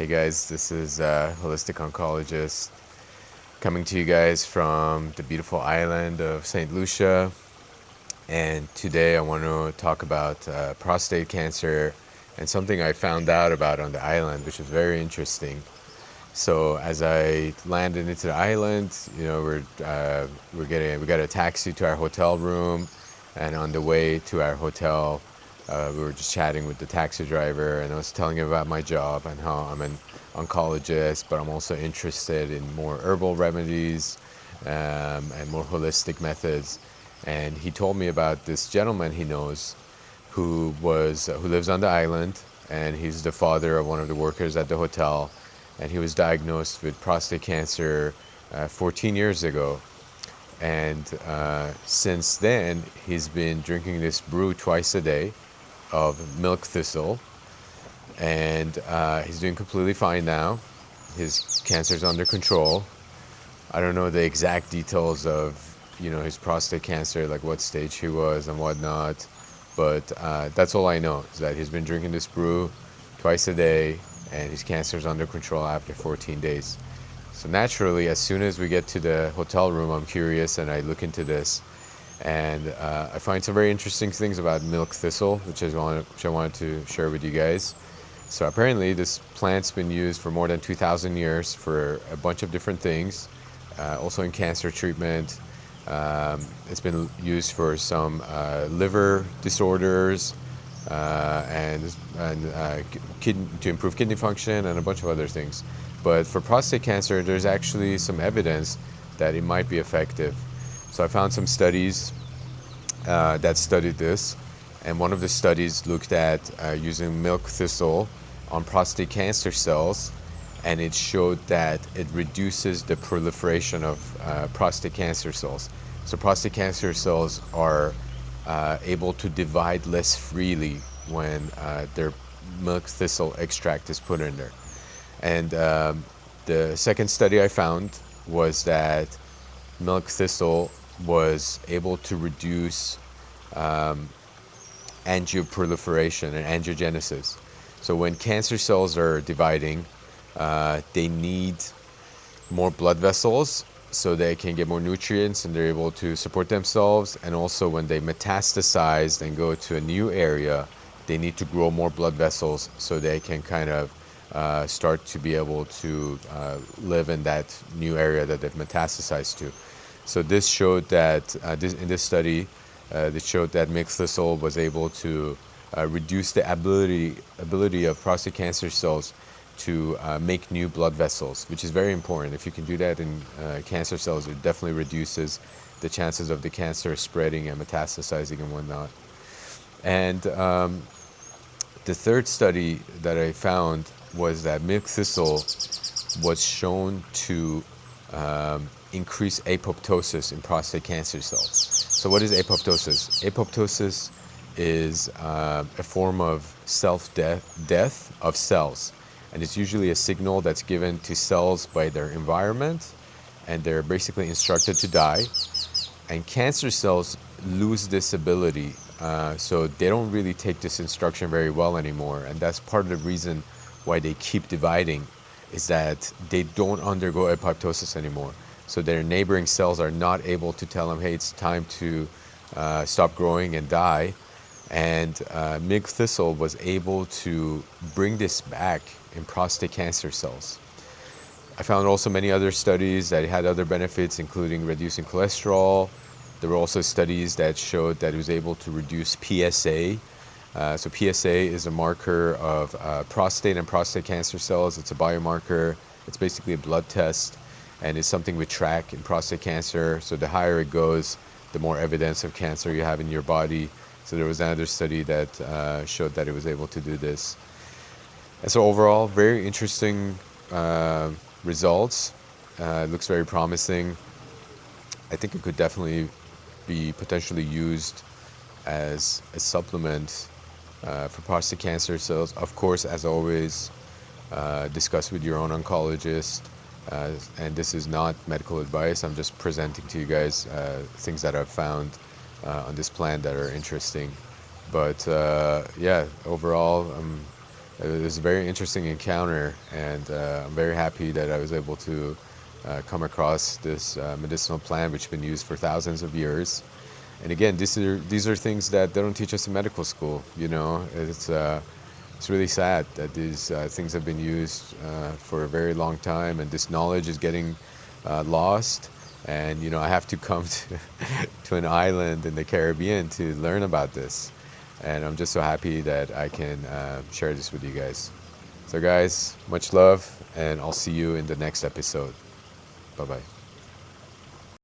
Hey guys, this is Holistic Oncologist coming to you guys from the beautiful island of St. Lucia. And today I want to talk about prostate cancer and something I found out about on the island, which was very interesting. So as I landed into the island, we got a taxi to our hotel room, and on the way to our hotel, we were just chatting with the taxi driver, and I was telling him about my job and how I'm an oncologist, but I'm also interested in more herbal remedies and more holistic methods. And he told me about this gentleman he knows who lives on the island, and he's the father of one of the workers at the hotel, and he was diagnosed with prostate cancer 14 years ago. And since then, he's been drinking this brew twice a day of milk thistle, and he's doing completely fine now. His cancer's under control. I don't know the exact details of his prostate cancer, like what stage he was and whatnot, but that's all I know, is that he's been drinking this brew twice a day, and his cancer is under control after 14 days. So naturally, as soon as we get to the hotel room, I'm curious and I look into this, and I find some very interesting things about milk thistle, which I wanted to share with you guys. So apparently, this plant's been used for more than 2,000 years for a bunch of different things, also in cancer treatment. It's been used for some liver disorders, to improve kidney function and a bunch of other things. But for prostate cancer, there's actually some evidence that it might be effective. So I found some studies that studied this, and one of the studies looked at using milk thistle on prostate cancer cells, and it showed that it reduces the proliferation of prostate cancer cells. So prostate cancer cells are able to divide less freely when their milk thistle extract is put in there. And the second study I found was that milk thistle was able to reduce angioproliferation and angiogenesis. So when cancer cells are dividing, they need more blood vessels so they can get more nutrients and they're able to support themselves. And also when they metastasize and go to a new area, they need to grow more blood vessels so they can kind of start to be able to live in that new area that they've metastasized to. So this showed that in this study, it showed that milk thistle was able to reduce the ability of prostate cancer cells to make new blood vessels, which is very important. If you can do that in cancer cells, it definitely reduces the chances of the cancer spreading and metastasizing and whatnot. And the third study that I found was that milk thistle was shown to increase apoptosis in prostate cancer cells. So what is apoptosis? Apoptosis is a form of death of cells, and it's usually a signal that's given to cells by their environment, and they're basically instructed to die. And cancer cells lose this ability, so they don't really take this instruction very well anymore, and that's part of the reason why they keep dividing, is that they don't undergo apoptosis anymore. So their neighboring cells are not able to tell them, hey, it's time to stop growing and die. And milk thistle was able to bring this back in prostate cancer cells. I found also many other studies that had other benefits, including reducing cholesterol. There were also studies that showed that it was able to reduce PSA. So PSA is a marker of prostate and prostate cancer cells. It's a biomarker. It's basically a blood test, and it's something we track in prostate cancer. So the higher it goes, the more evidence of cancer you have in your body. So there was another study that showed that it was able to do this. And so overall, very interesting results. It looks very promising. I think it could definitely be potentially used as a supplement for prostate cancer cells. Of course, as always, discuss with your own oncologist. And this is not medical advice. I'm just presenting to you guys things that I've found on this plant that are interesting. But yeah, overall, I'm It was a very interesting encounter, and I'm very happy that I was able to come across this medicinal plant which has been used for thousands of years. And again, these are things that they don't teach us in medical school. You know, it's really sad that these things have been used for a very long time, and this knowledge is getting lost. And I have to come to an island in the Caribbean to learn about this. And I'm just so happy that I can share this with you guys. So guys, much love, and I'll see you in the next episode. Bye bye.